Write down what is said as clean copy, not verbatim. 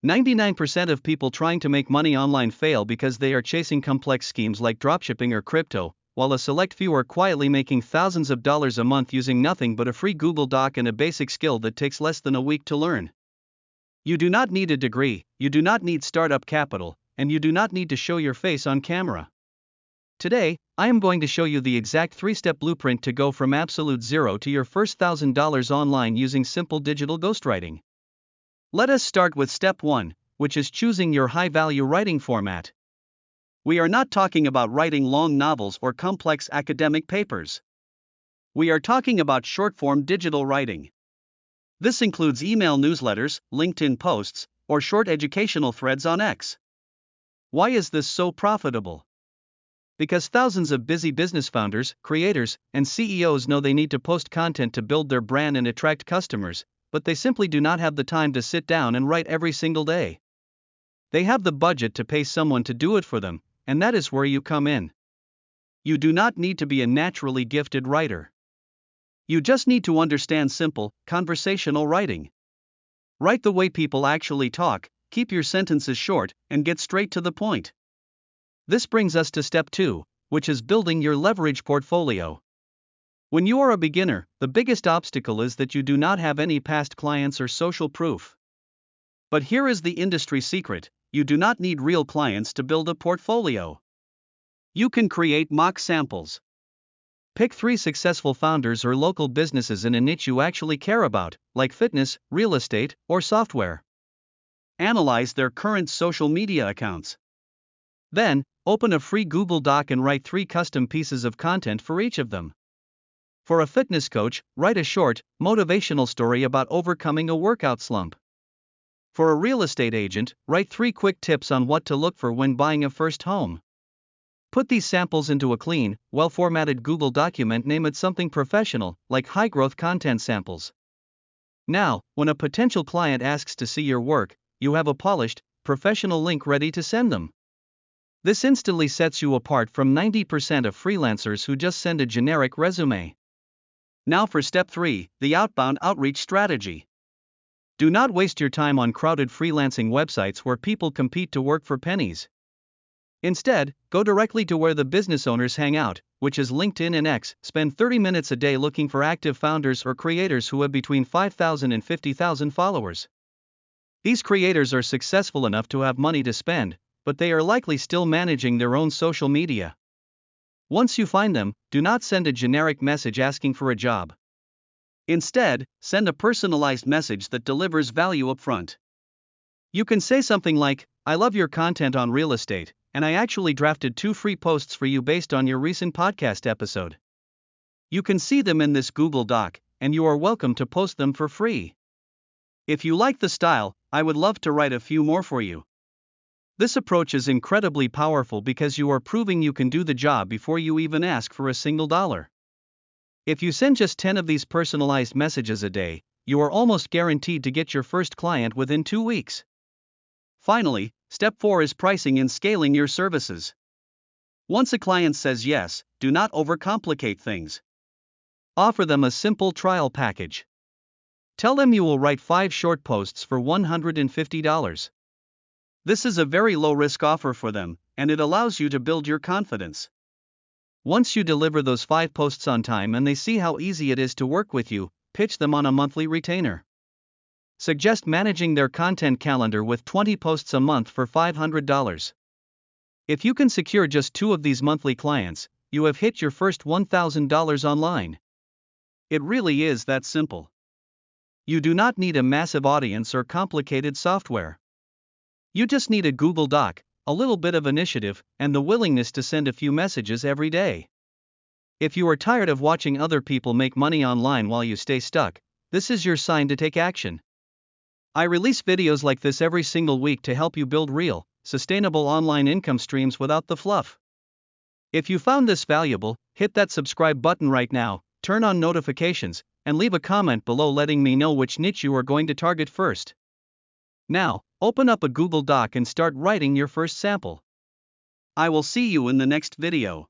99% of people trying to make money online fail because they are chasing complex schemes like dropshipping or crypto, while a select few are quietly making thousands of dollars a month using nothing but a free Google Doc and a basic skill that takes less than a week to learn. You do not need a degree, you do not need startup capital, and you do not need to show your face on camera. Today, I am going to show you the exact 3-step blueprint to go from absolute zero to your first $1,000 online using simple digital ghostwriting. Let us start with step 1, which is choosing your high-value writing format. We are not talking about writing long novels or complex academic papers. We are talking about short-form digital writing. This includes email newsletters, LinkedIn posts, or short educational threads on X. Why is this so profitable? Because thousands of busy business founders, creators, and CEOs know they need to post content to build their brand and attract customers, but they simply do not have the time to sit down and write every single day. They have the budget to pay someone to do it for them, and that is where you come in. You do not need to be a naturally gifted writer. You just need to understand simple, conversational writing. Write the way people actually talk, keep your sentences short, and get straight to the point. This brings us to step 2, which is building your leverage portfolio. When you are a beginner, the biggest obstacle is that you do not have any past clients or social proof. But here is the industry secret: you do not need real clients to build a portfolio. You can create mock samples. Pick 3 successful founders or local businesses in a niche you actually care about, like fitness, real estate, or software. Analyze their current social media accounts. Then, open a free Google Doc and write 3 custom pieces of content for each of them. For a fitness coach, write a short, motivational story about overcoming a workout slump. For a real estate agent, write 3 quick tips on what to look for when buying a first home. Put these samples into a clean, well-formatted Google document. Name it something professional, like high-growth content samples. Now, when a potential client asks to see your work, you have a polished, professional link ready to send them. This instantly sets you apart from 90% of freelancers who just send a generic resume. Now for step 3, the outbound outreach strategy. Do not waste your time on crowded freelancing websites where people compete to work for pennies. Instead, go directly to where the business owners hang out, which is LinkedIn and X. Spend 30 minutes a day looking for active founders or creators who have between 5,000 and 50,000 followers. These creators are successful enough to have money to spend, but they are likely still managing their own social media. Once you find them, do not send a generic message asking for a job. Instead, send a personalized message that delivers value upfront. You can say something like, "I love your content on real estate, and I actually drafted 2 free posts for you based on your recent podcast episode. You can see them in this Google Doc, and you are welcome to post them for free. If you like the style, I would love to write a few more for you." This approach is incredibly powerful because you are proving you can do the job before you even ask for a single dollar. If you send just 10 of these personalized messages a day, you are almost guaranteed to get your first client within 2 weeks. Finally, step 4 is pricing and scaling your services. Once a client says yes, do not overcomplicate things. Offer them a simple trial package. Tell them you will write 5 short posts for $150. This is a very low-risk offer for them, and it allows you to build your confidence. Once you deliver those 5 posts on time and they see how easy it is to work with you, pitch them on a monthly retainer. Suggest managing their content calendar with 20 posts a month for $500. If you can secure just 2 of these monthly clients, you have hit your first $1,000 online. It really is that simple. You do not need a massive audience or complicated software. You just need a Google Doc, a little bit of initiative, and the willingness to send a few messages every day. If you are tired of watching other people make money online while you stay stuck, this is your sign to take action. I release videos like this every single week to help you build real, sustainable online income streams without the fluff. If you found this valuable, hit that subscribe button right now, turn on notifications, and leave a comment below letting me know which niche you are going to target first. Now, open up a Google Doc and start writing your first sample. I will see you in the next video.